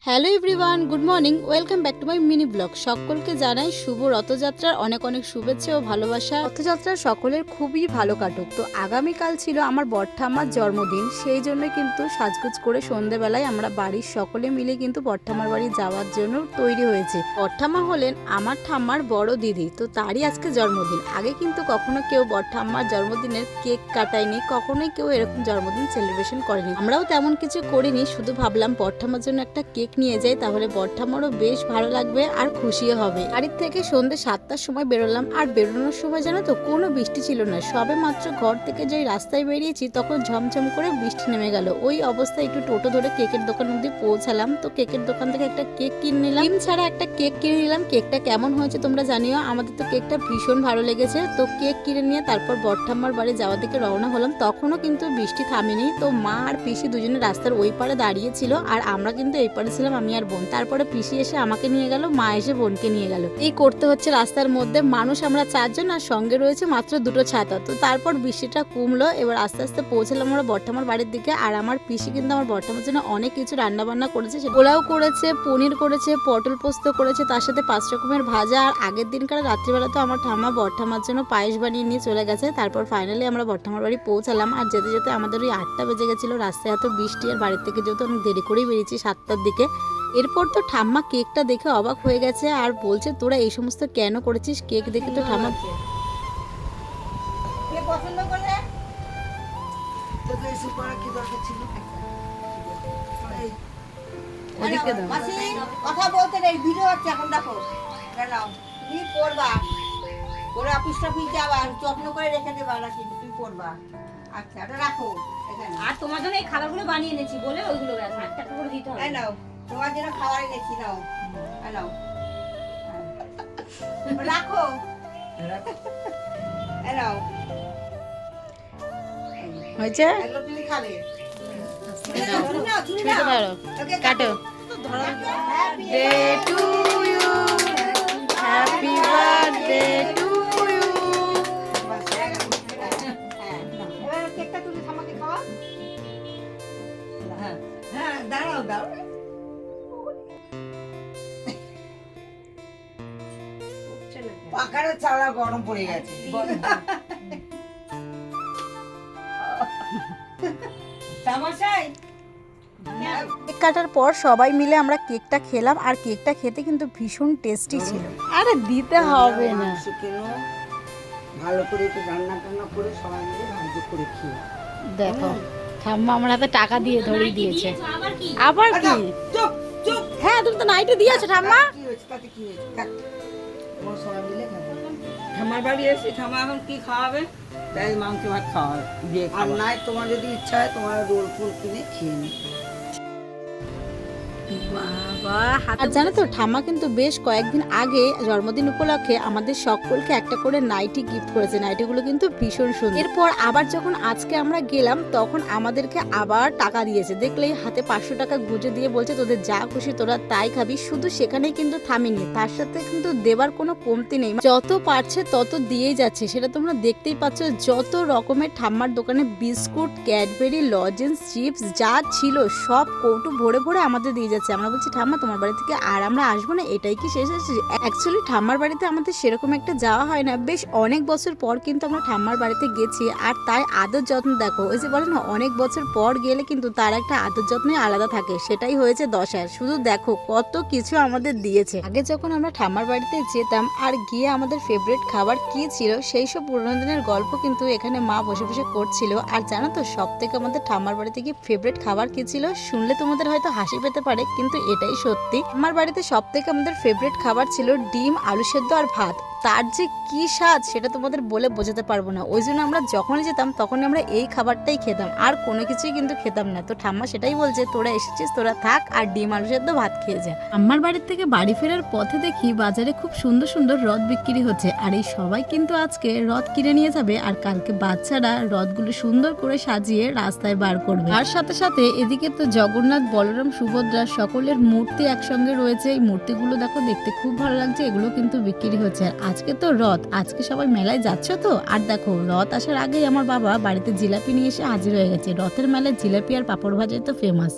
Hello everyone, good morning, welcome back to my mini blog. সকলকে জানাই শুভ রথযাত্রার অনেক অনেক শুভেচ্ছা ও ভালোবাসা। রথযাত্রা সকলের খুবই ভালো কাটুক। তো আগামীকাল ছিল আমার বড়ঠাম্মার জন্মদিন, সেই জন্য কিন্তু সাজগোজ করে সন্ধেবেলায় আমরা বাড়ির সকলে মিলে কিন্তু বড়ঠাম্মার বাড়ি যাওয়ার জন্য তৈরি হয়েছে। বড়ঠাম্মা হলেন আমার ঠাম্মার বড় দিদি, তো তারই আজকে জন্মদিন। আগে কিন্তু কখনো কেউ বড়ঠাম্মার জন্মদিনের কেক কাটায়নি, কখনোই কেউ এরকম জন্মদিন সেলিব্রেশন করেনি। আমরাও তেমন কিছু করিনি, শুধু ভাবলাম বড়ঠাম্মার জন্য একটা কেক নিয়ে যাই, তাহলে বড়ঠাম্মারও বেশ ভালো লাগবে আর খুশিও হবে। বাড়ির থেকে সন্ধ্যে 7টার সময় বেরোলাম, আর বেরোনোর সময় জানো তো কোনো বৃষ্টি ছিল না। সবে মাত্র ঘর থেকে যেই রাস্তায় বেরিয়েছি তখন ঝমঝম করে বৃষ্টি নেমে গেল। ওই অবস্থায় একটু টোটো ধরে কেকের দোকান অব্দি পৌঁছালাম। তো কেকের দোকান থেকে একটা কেক কিনে নিলাম, ডিম ছাড়া একটা কেক কিনে নিলাম। কেকটা কেমন হয়েছে তোমরা জানিও, আমাদের তো কেকটা ভীষণ ভালো লেগেছে। তো কেক কিনে নিয়ে তারপর বড়ঠাম্মার বাড়ি যাওয়ার দিকে রওনা হলাম। তখনও কিন্তু বৃষ্টি থামেনি। তো মা আর পিসি দুজনে রাস্তার ওই পারে দাঁড়িয়েছিল, আর আমরা কিন্তু এই পারে ছিলাম, আমি আর বোন। তারপরে পিসি এসে আমাকে নিয়ে গেল, মা এসে বোনকে নিয়ে গেল। এই করতে হচ্ছে রাস্তার মধ্যে। মানুষ আমরা 4জন, আর সঙ্গে রয়েছে মাত্র 2টো ছাতা। তো তারপর বৃষ্টিটা কমলো, এবার আস্তে আস্তে পৌঁছলাম আমরা বড়ঠাম্মার বাড়ির দিকে। আর আমার পিসি কিন্তু আমার বড়ঠাম্মার জন্য অনেক কিছু রান্না বান্না করেছে। পোলাও করেছে, পনির করেছে, পটল পোস্ত করেছে, তার সাথে 5 রকমের ভাজা। আর আগের দিনকার রাত্রিবেলা তো আমার ঠাম্মা বড়ঠাম্মার জন্য পায়েস বানিয়ে নিয়ে চলে গেছে। তারপর ফাইনালি আমরা বড়ঠাম্মার বাড়ি পৌঁছালাম। আর যেতে যেতে আমাদের ওই 8টা বেজে গেছিলো। রাস্তায় এত বৃষ্টি, আর বাড়ির থেকে যেহেতু অনেক দেরি করেই বেরিয়েছি 7টার দিকে। এরপর তো ঠাম্মা কেকটা দেখে অবাক হয়ে গেছে, আর বলছে তোরা এই সমস্ত কেন করেছিস? কেক দেখে তো ঠাম্মা পছন্দ করলে তোকে এসে করা কি দরকার ছিল? ওদিকে দাও। মাসি কথা বলতে নেই, ভিডিও হচ্ছে এখন, দেখো নাও তুমি পড়বা, করে অফিস টফিস যাবা, যত্ন করে রেখে দেবা না, কিন্তু তুমি পড়বা। আচ্ছা এটা রাখো এখানে। আর তোমার জন্য এই খাবারগুলো বানিয়ে এনেছি বলে ওইগুলো 8 টাকা করে দিতে হবে। এই নাও, তোমার জন্য খাবার এনেছি, নাও এই নাও, রাখো এই নাও, হয়েছে? এগুলো তুমি খাবে। ছুঁতে পারো, কাটো। Birthday to you, happy birthday to you. এবার কেকটা তুমি আমাকে খাওয়া। হ্যাঁ হ্যাঁ, দাঁড়াও দাও। পাখাটা চালা গরম পড়ে গেছে। তামাশাই কেক কাটার পর সবাই মিলে আমরা কেকটা খেলাম, আর কেকটা খেতে কিন্তু ভীষণ টেস্টি ছিল। আরে দিতে হবে না, কেন ভালো করে একটু রান্না টান্না করে সবাই মিলে ভালো করে খেয়ে। দেখো ঠাম্মা আমার হাতে টাকা দিয়ে ধরিয়ে দিয়েছে। আবার কি? আবার কি? চুপ চুপ। হ্যাঁ, তুমি তো নাইটে দিয়েছো ঠাম্মা। কি হয়েছে তাতে, কি হয়েছে? থাক, তোমরা সবাই মিলে খাবে। ঠাম্মার বাড়ি এসে ঠাম্মা এখন কি খাওয়াবে? তাই মাংস ভাত খাওয়াবে, আর নাই তোমার যদি ইচ্ছা হয় তোমার রোল ফুল কিনে খেয়ে নি। আর জানো তো ঠাম্মা কিন্তু বেশ কয়েকদিন আগে জন্মদিন উপলক্ষে আমাদের সকলকে একটা করে নাইটি গিফট করেছে। নাইটিগুলো কিন্তু ভীষণ সুন্দর। এরপর আবার যখন আজকে আমরা গেলাম তখন আমাদেরকে আবার টাকা দিয়েছে। দেখলেই হাতে 500 টাকা গুঁজে দিয়ে বলছে তোদের যা খুশি তোরা তাই খাবি। শুধু সেখানেই কিন্তু থামিনি, তার সাথে কিন্তু দেবার কোনো কমতি নেই, যত পারছে তত দিয়েই যাচ্ছে। সেটা তোমরা দেখতেই পাচ্ছ, যত রকমের ঠাম্মার দোকানে বিস্কুট, ক্যাডবেরি, লজেন্স, চিপস যা ছিল সব কৌটো ভরে ভরে আমাদের দিয়ে যাচ্ছে। আমরা বলছি ঠাম্মা তোমার বাড়ি থেকে আর আমরা আসবো না, এটাই কি শেষ আছে? অ্যাকচুয়ালি ঠাম্মার বাড়িতে আমাদের সেরকম একটা যাওয়া হয় না, বেশ অনেক বছর পর কিন্তু আমরা ঠাম্মার বাড়িতে গেছি। আর তাই আদর যত্ন দেখো, ওই যে বলে না অনেক বছর পর গেলে কিন্তু তার একটা আদর যত্নই আলাদা থাকে, সেটাই হয়েছে দশার। শুধু দেখো কত কিছু আমাদের দিয়েছে। আগে যখন আমরা ঠাম্মার বাড়িতে যেতাম আর গিয়ে আমাদের ফেভারিট খাবার কি ছিল সেই সব পুরোনো দিনের গল্প কিন্তু এখানে মা বসে বসে করছিল। আর জানো তো সব থেকে আমাদের ঠাম্মার বাড়িতে গিয়ে ফেভারিট খাবার কি ছিল? শুনলে তোমাদের হয়তো হাসি পেতে পারে, কিন্তু এটাই সত্যি। আমার বাড়িতে সব থেকে আমাদের ফেভারিট খাবার ছিল ডিম, আলু সেদ্ধ আর ভাত। তার যে কি স্বাদ সেটা তোমাদের বলে বোঝাতে পারবো না। ওই জন্য আমরা যখনই যেতাম তখনই আমরা এই খাবারটাই খেতাম, আর কোনো কিছুই কিন্তু খেতাম না। তো ঠাম্মা সেটাই বলছে তোরা এসেছিস তোরা থাক আর ডিম আলু সেদ্ধ ভাত খেয়ে যা। আমার বাড়ির থেকে বাড়ি ফেরার পথে দেখি বাজারে খুব সুন্দর সুন্দর রথ বিক্রি হচ্ছে, আর এই সবাই কিন্তু আজকে রথ কিনে নিয়ে যাবে, আর কালকে বাচ্চারা রথগুলো সুন্দর করে সাজিয়ে রাস্তায় বার করবে। আর সাথে সাথে এদিকে তো জগন্নাথ, বলরাম, সুভদ্রা সকলের মূর্তি একসঙ্গে রয়েছে। এই মূর্তিগুলো দেখো দেখতে খুব ভালো লাগছে, এগুলো কিন্তু বিক্রি হচ্ছে। আর আজকে তো রথ, আজকে সবাই মেলায় যাচ্ছ তো। আর দেখো রথ আসার আগেই আমার বাবা বাড়িতে জিলাপি নিয়ে এসে হাজির হয়ে গেছে। রথের মেলায় জিলাপি আর পাঁপড় ভাজাই তো ফেমাস।